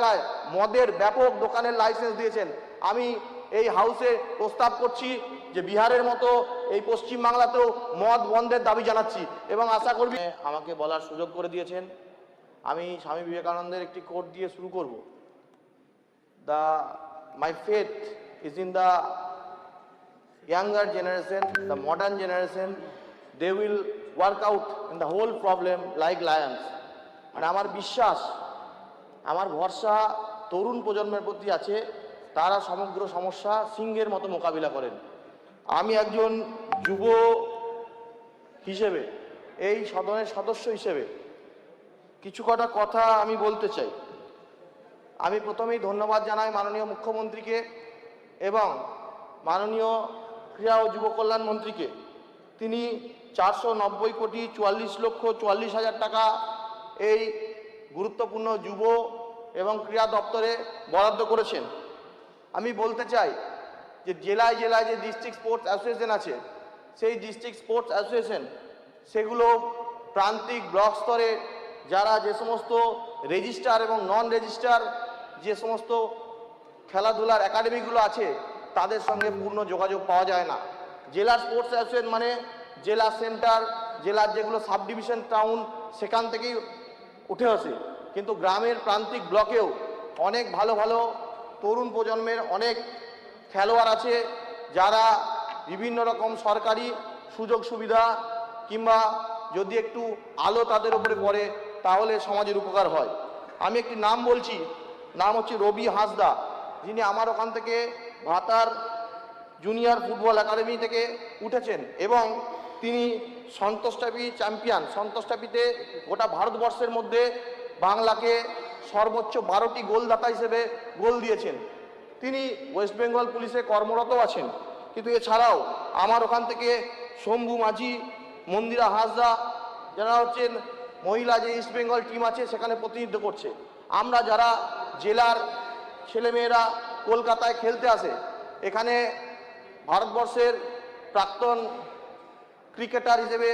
এলাকায় মদের ব্যাপক দোকানের লাইসেন্স দিয়েছেন। আমি এই হাউসে প্রস্তাব করছি যে বিহারের মতো এই পশ্চিমবাংলাতেও মদ বন্ধের দাবি জানাচ্ছি এবং আশা করবি আমাকে বলার সুযোগ করে দিয়েছেন। আমি স্বামী বিবেকানন্দের একটি কোট দিয়ে শুরু করব। My faith is in the younger generation, the modern generation. They will work out in the whole problem like lions. মানে আমার বিশ্বাস, আমার ভরসা তরুণ প্রজন্মের প্রতি আছে, তারা সমগ্র সমস্যা সিংহের মতো মোকাবিলা করেন। আমি একজন যুব হিসেবে, এই সদনের সদস্য হিসেবে কিছু কটা কথা আমি বলতে চাই। আমি প্রথমেই ধন্যবাদ জানাই মাননীয় মুখ্যমন্ত্রীকে এবং মাননীয় ক্রীড়া ও যুব কল্যাণ মন্ত্রীকে। তিনি 490 কোটি 44,44,000 টাকা এই গুরুত্বপূর্ণ যুব এবং ক্রীড়া দপ্তরে বরাদ্দ করেছেন। আমি বলতে চাই যে জেলায় জেলায় যে ডিস্ট্রিক্ট স্পোর্টস অ্যাসোসিয়েশন আছে, সেই ডিস্ট্রিক্ট স্পোর্টস অ্যাসোসিয়েশন সেগুলো প্রান্তিক ব্লক স্তরে যারা যে সমস্ত রেজিস্টার এবং নন রেজিস্টার যে সমস্ত খেলাধুলার একাডেমিগুলো আছে, তাদের সঙ্গে পূর্ণ যোগাযোগ পাওয়া যায় না। জেলা স্পোর্টস অ্যাসোসিয়েশন মানে জেলা সেন্টার, জেলার যেগুলো সাব ডিভিশন টাউন, সেখান থেকেই উঠে আসে। কিন্তু গ্রামের প্রান্তিক ব্লকেও অনেক ভালো ভালো তরুণ প্রজন্মের অনেক খেলোয়াড় আছে, যারা বিভিন্ন রকম সরকারি সুযোগ সুবিধা কিংবা যদি একটু আলো তাদের উপরে পড়ে তাহলে সমাজের উপকার হয়। আমি একটি নাম বলছি, নাম হচ্ছে রবি হাঁসদা, যিনি আমার ওখান থেকে ভাতার জুনিয়র ফুটবল একাডেমি থেকে উঠেছেন এবং তিনি সন্তোষ ট্রফি চ্যাম্পিয়ন। সন্তোষ ট্রফিতে গোটা ভারতবর্ষের মধ্যে বাংলাকে সর্বোচ্চ 12টি গোলদাতা হিসেবে গোল দিয়েছেন। তিনি ওয়েস্ট বেঙ্গল পুলিশে কর্মরত আছেন। কিন্তু এছাড়াও আমার ওখান থেকে শম্ভু মাঝি, মন্দিরা হাঁসদা, যারা হচ্ছেন মহিলা যে ইস্ট বেঙ্গল টিম আছে সেখানে প্রতিনিধিত্ব করছে। আমরা যারা জেলার ছেলেমেয়েরা কলকাতায় খেলতে আসে, এখানে ভারতবর্ষের প্রাক্তন ক্রিকেটার হিসেবে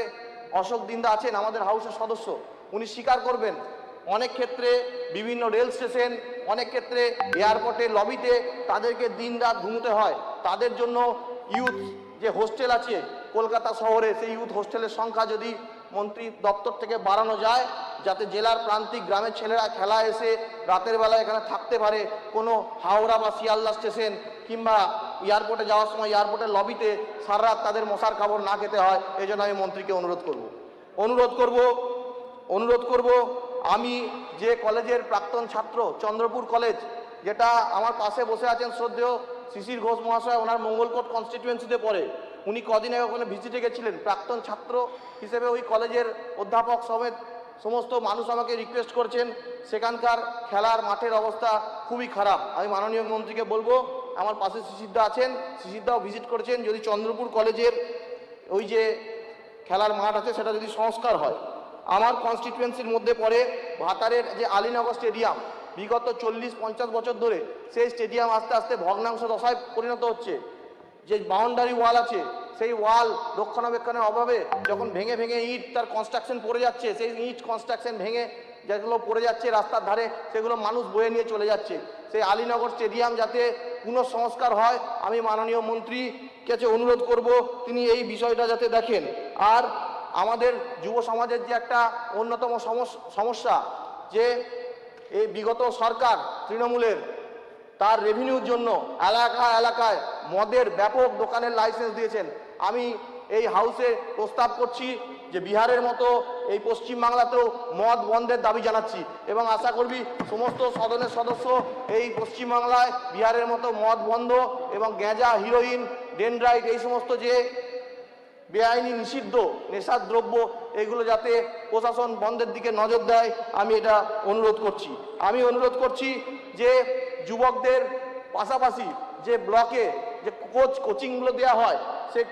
অশোক দিন্দা আছেন, আমাদের হাউসের সদস্য। উনি স্বীকার করবেন অনেক ক্ষেত্রে বিভিন্ন রেল স্টেশন, অনেক ক্ষেত্রে এয়ারপোর্টের লবিতে তাদেরকে দিন রাত ঘুমোতে হয়। তাদের জন্য ইউথ যে হোস্টেল আছে কলকাতা শহরে, সেই ইউথ হোস্টেলের সংখ্যা যদি মন্ত্রী দপ্তর থেকে বাড়ানো যায়, যাতে জেলার প্রান্তিক গ্রামের ছেলেরা খেলা এসে রাতের বেলা এখানে থাকতে পারে, কোনো হাওড়া বা শিয়ালদা স্টেশন কিংবা এয়ারপোর্টে যাওয়ার সময় এয়ারপোর্টের লবিতে সারা রাত তাদের মশার খাবার না খেতে হয়। এই জন্য আমি মন্ত্রীকে অনুরোধ করব। আমি যে কলেজের প্রাক্তন ছাত্র, চন্দ্রপুর কলেজ, যেটা আমার পাশে বসে আছেন শ্রদ্ধেয় শিশির ঘোষ মহাশয়, ওনার মঙ্গলকোট কনস্টিটিউয়েন্সিতে পড়ে। উনি কদিন আগে ওখানে ভিজিটে গেছিলেন। প্রাক্তন ছাত্র হিসেবে ওই কলেজের অধ্যাপক সমেত সমস্ত মানুষ আমাকে রিকোয়েস্ট করছেন, সেখানকার খেলার মাঠের অবস্থা খুবই খারাপ। আমি মাননীয় মন্ত্রীকে বলবো, আমার পাশে শিশিরদা আছেন, শিশিরদাও ভিজিট করেছেন, যদি চন্দ্রপুর কলেজের ওই যে খেলার মাঠ আছে সেটা যদি সংস্কার হয়। আমার কনস্টিটিউয়েন্সির মধ্যে পড়ে ভাতারের যে আলীনগর স্টেডিয়াম, বিগত 40-50 বছর ধরে সেই স্টেডিয়াম আস্তে আস্তে ভগ্নাংশ দশায় পরিণত হচ্ছে। যে বাউন্ডারি ওয়াল আছে, সেই ওয়াল রক্ষণাবেক্ষণের অভাবে যখন ভেঙে ভেঙে ইট তার কনস্ট্রাকশন পড়ে যাচ্ছে, সেই ইট কনস্ট্রাকশন ভেঙে যেগুলো পড়ে যাচ্ছে রাস্তার ধারে, সেগুলো মানুষ বয়ে নিয়ে চলে যাচ্ছে। সেই আলীনগর স্টেডিয়াম যাতে পুনঃসংস্কার হয়, আমি মাননীয় মন্ত্রীর কাছে অনুরোধ করব, তিনি এই বিষয়টা যাতে দেখেন। আর আমাদের যুব সমাজের যে একটা অন্যতম সমস্যা, যে এই বিগত সরকার তৃণমূলের তার রেভিনিউর জন্য এলাকায় মদের ব্যাপক দোকানের লাইসেন্স দিয়েছেন। আমি এই হাউসে প্রস্তাব করছি যে বিহারের মতো এই পশ্চিমবাংলাতেও মদ বন্ধের দাবি জানাচ্ছি এবং আশা করবি সমস্ত সদনের সদস্য এই পশ্চিমবাংলায় বিহারের মতো মদ বন্ধ এবং গাঁজা, হিরোইন, ডেনড্রাইট, এই সমস্ত যে বেআইনি নিষিদ্ধ নেশার দ্রব্য, এগুলো যাতে প্রশাসন বন্ধের দিকে নজর দেয়, আমি এটা অনুরোধ করছি। আমি অনুরোধ করছি যে যুবকদের পাশাপাশি যে ব্লকে যে কোচিংগুলো দেওয়া হয়, সেই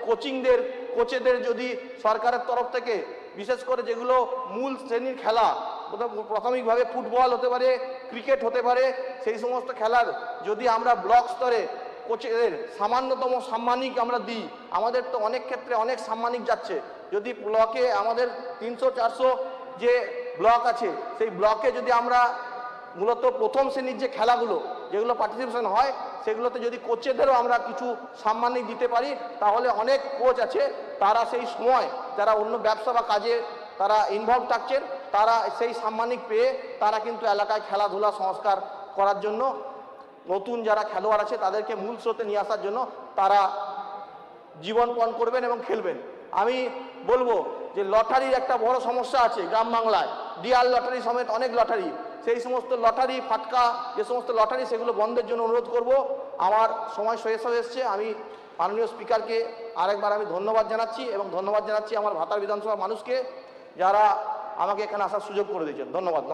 কোচেদের যদি সরকারের তরফ থেকে বিশেষ করে যেগুলো মূল শ্রেণীর খেলা, প্রাথমিকভাবে ফুটবল হতে পারে, ক্রিকেট হতে পারে, সেই সমস্ত খেলার যদি আমরা ব্লক স্তরে কোচেদের সামান্যতম সাম্মানিক আমরা দিই, আমাদের তো অনেক ক্ষেত্রে অনেক সাম্মানিক যাচ্ছে। যদি ব্লকে আমাদের 300-400 যে ব্লক আছে, সেই ব্লকে যদি আমরা মূলত প্রথম শ্রেণীর যে খেলাগুলো যেগুলো পার্টিসিপেশন হয় সেগুলোতে যদি কোচেদেরও আমরা কিছু সম্মানিত দিতে পারি, তাহলে অনেক কোচ আছে তারা সেই সময় যারা অন্য ব্যবসা বা কাজে তারা ইনভলভ থাকছেন, তারা সেই সাম্মানিক পেয়ে তারা কিন্তু এলাকায় খেলাধুলা সংস্কার করার জন্য নতুন যারা খেলোয়াড় আছে তাদেরকে মূল স্রোতে নিয়ে আসার জন্য তারা জীবনপণ করবেন এবং খেলবেন। আমি বলবো যে লটারির একটা বড় সমস্যা আছে গ্রাম বাংলায়, ডিআর লটারি সমেত অনেক লটারি, সেই সমস্ত লটারি ফাটকা যে সমস্ত লটারি সেগুলো বন্ধের জন্য অনুরোধ করব। আমার সময় শেষ হয়ে এসছে, আমি মাননীয় স্পিকারকে আরেকবার আমি ধন্যবাদ জানাচ্ছি এবং ধন্যবাদ জানাচ্ছি আমার ভাতার বিধানসভার মানুষকে যারা আমাকে এখানে আসার সুযোগ করে দিয়েছেন। ধন্যবাদ।